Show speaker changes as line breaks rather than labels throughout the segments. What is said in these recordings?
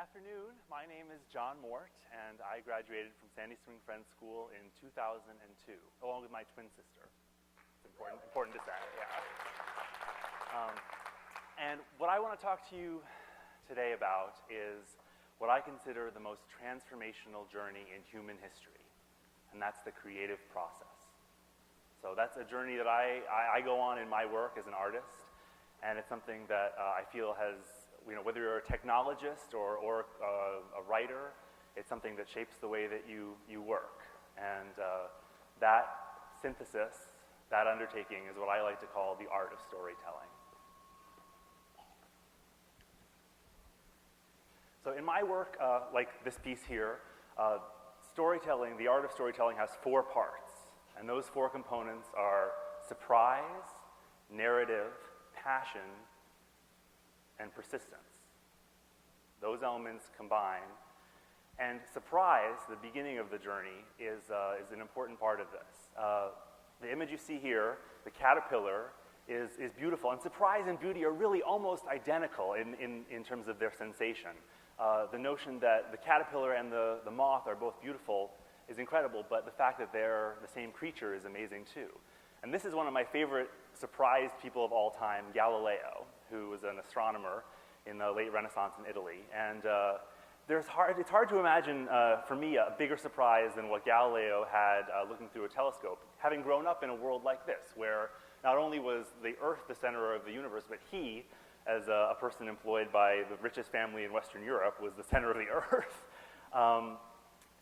afternoon. My name is John Mort, and I graduated from Sandy Swing Friends School in 2002, along with my twin sister. It's important to say, yeah. And what I want to talk to you today about is what I consider the most transformational journey in human history, and that's the creative process. So that's a journey that I go on in my work as an artist, and it's something that I feel has, whether you're a technologist or a writer, it's something that shapes the way that you work. And that synthesis, that undertaking, is what I like to call the art of storytelling. So in my work, like this piece here, storytelling, the art of storytelling has 4 parts. And those 4 components are surprise, narrative, passion, and persistence. Those elements combine. And surprise, the beginning of the journey, is an important part of this. The image you see here, the caterpillar, is beautiful. And surprise and beauty are really almost identical in terms of their sensation. The notion that the caterpillar and the moth are both beautiful is incredible, but the fact that they're the same creature is amazing too. And this is one of my favorite surprise people of all time, Galileo, who was an astronomer in the late Renaissance in Italy. And it's hard to imagine, for me, a bigger surprise than what Galileo had looking through a telescope, having grown up in a world like this, where not only was the Earth the center of the universe, but he, as a person employed by the richest family in Western Europe, was the center of the Earth.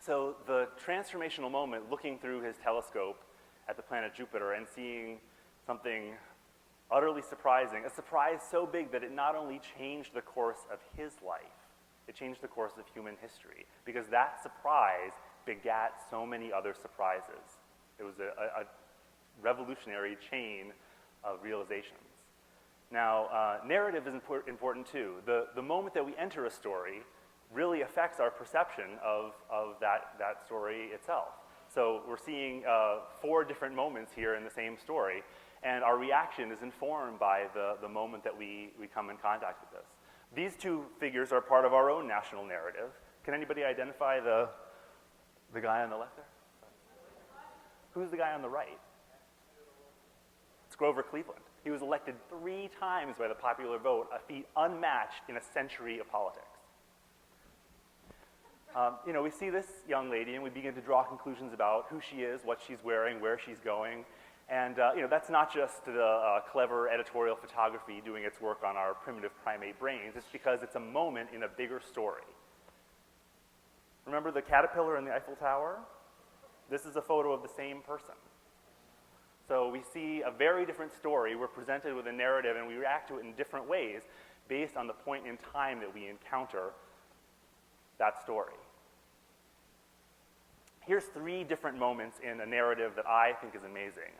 So the transformational moment, looking through his telescope at the planet Jupiter and seeing something utterly surprising, a surprise so big that it not only changed the course of his life, it changed the course of human history, because that surprise begat so many other surprises. It was a revolutionary chain of realizations. Now, narrative is important too. The moment that we enter a story really affects our perception of that story itself. So we're seeing 4 different moments here in the same story, and our reaction is informed by the moment that we come in contact with this. These 2 figures are part of our own national narrative. Can anybody identify the guy on the left there? Who's the guy on the right? It's Grover Cleveland. He was elected 3 times by the popular vote, a feat unmatched in a century of politics. We see this young lady and we begin to draw conclusions about who she is, what she's wearing, where she's going. And that's not just the clever editorial photography doing its work on our primitive primate brains. It's because it's a moment in a bigger story. Remember the caterpillar in the Eiffel Tower? This is a photo of the same person. So we see a very different story. We're presented with a narrative and we react to it in different ways based on the point in time that we encounter that story. Here's 3 different moments in a narrative that I think is amazing.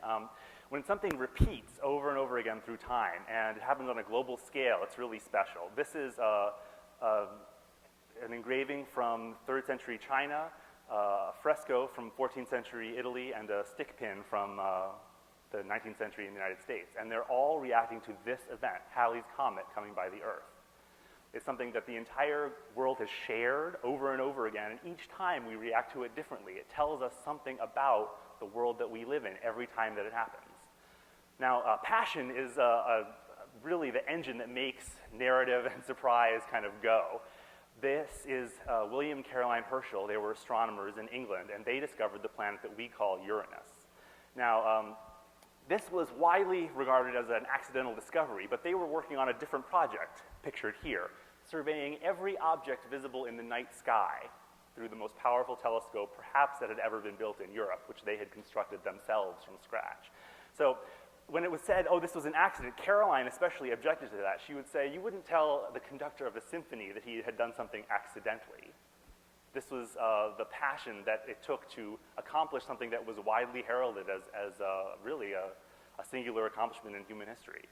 When something repeats over and over again through time, and it happens on a global scale, it's really special. This is an engraving from 3rd century China, a fresco from 14th century Italy, and a stick pin from the 19th century in the United States. And they're all reacting to this event, Halley's Comet coming by the Earth. It's something that the entire world has shared over and over again, and each time we react to it differently. It tells us something about the world that we live in every time that it happens. Now, passion is really the engine that makes narrative and surprise kind of go. This is William and Caroline Herschel. They were astronomers in England, and they discovered the planet that we call Uranus. Now, this was widely regarded as an accidental discovery, but they were working on a different project, pictured here, surveying every object visible in the night sky through the most powerful telescope perhaps that had ever been built in Europe, which they had constructed themselves from scratch. So when it was said, oh, this was an accident, Caroline especially objected to that. She would say, you wouldn't tell the conductor of a symphony that he had done something accidentally. This was the passion that it took to accomplish something that was widely heralded as really a singular accomplishment in human history.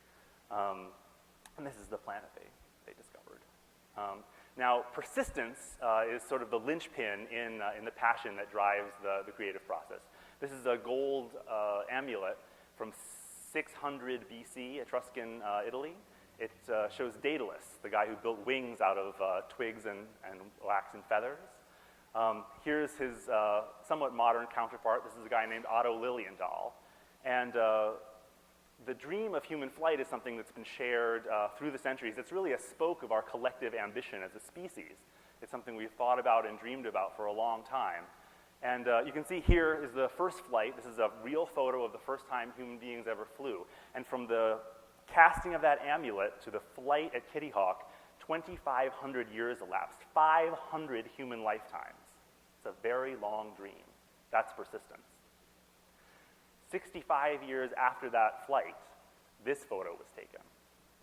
And this is the planet they discovered. Now, persistence is sort of the linchpin in the passion that drives the creative process. This is a gold amulet from 600 BC, Etruscan Italy. It shows Daedalus, the guy who built wings out of twigs and wax and feathers. Here's his somewhat modern counterpart. This is a guy named Otto Lilienthal. And the dream of human flight is something that's been shared through the centuries. It's really a spoke of our collective ambition as a species. It's something we've thought about and dreamed about for a long time. And you can see here is the first flight. This is a real photo of the first time human beings ever flew. And from the casting of that amulet to the flight at Kitty Hawk, 2,500 years elapsed, 500 human lifetimes. It's a very long dream. That's persistence. 65 years after that flight, this photo was taken.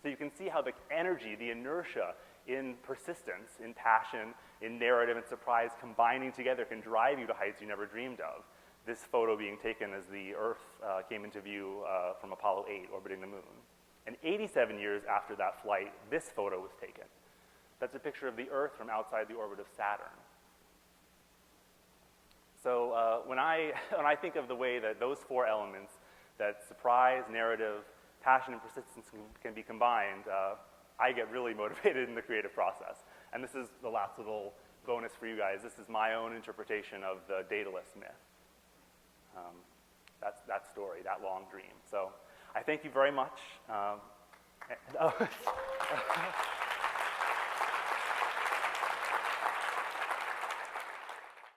So you can see how the energy, the inertia in persistence, in passion, in narrative and surprise combining together can drive you to heights you never dreamed of. This photo being taken as the Earth came into view from Apollo 8 orbiting the moon. And 87 years after that flight, this photo was taken. That's a picture of the Earth from outside the orbit of Saturn. So when I think of the way that those four elements, that surprise, narrative, passion, and persistence can be combined, I get really motivated in the creative process. And this is the last little bonus for you guys. This is my own interpretation of the Daedalus myth. That's that story, that long dream. So I thank you very much.